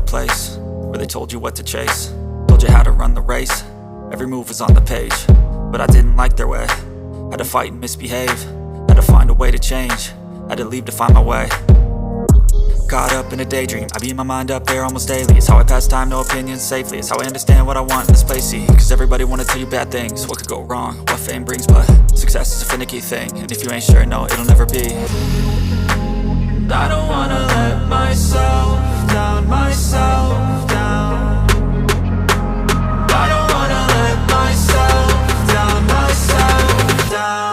Place where they told you what to chase, told you how to run the race. Every move was on the page, but I didn't like their way. Had to fight and misbehave, had to find a way to change, had to leave to find my way. Caught up in a daydream, I beat my mind up there almost daily. It's how I pass time, no opinions safely. It's how I understand what I want in this place, see. Cause everybody wanna tell you bad things, what could go wrong, what fame brings. But success is a finicky thing, and if you ain't sure, no, it'll never be. I don't wanna let myself down, myself down. I don't wanna let myself down, myself down.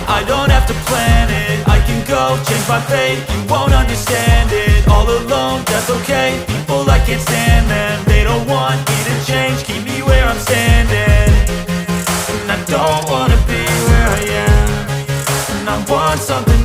I don't have to plan it, I can go change my fate. You won't understand it, all alone, that's okay. People I can't stand them, they don't want me to change. Keep me where I'm standing, and I don't wanna be where I am. And I want something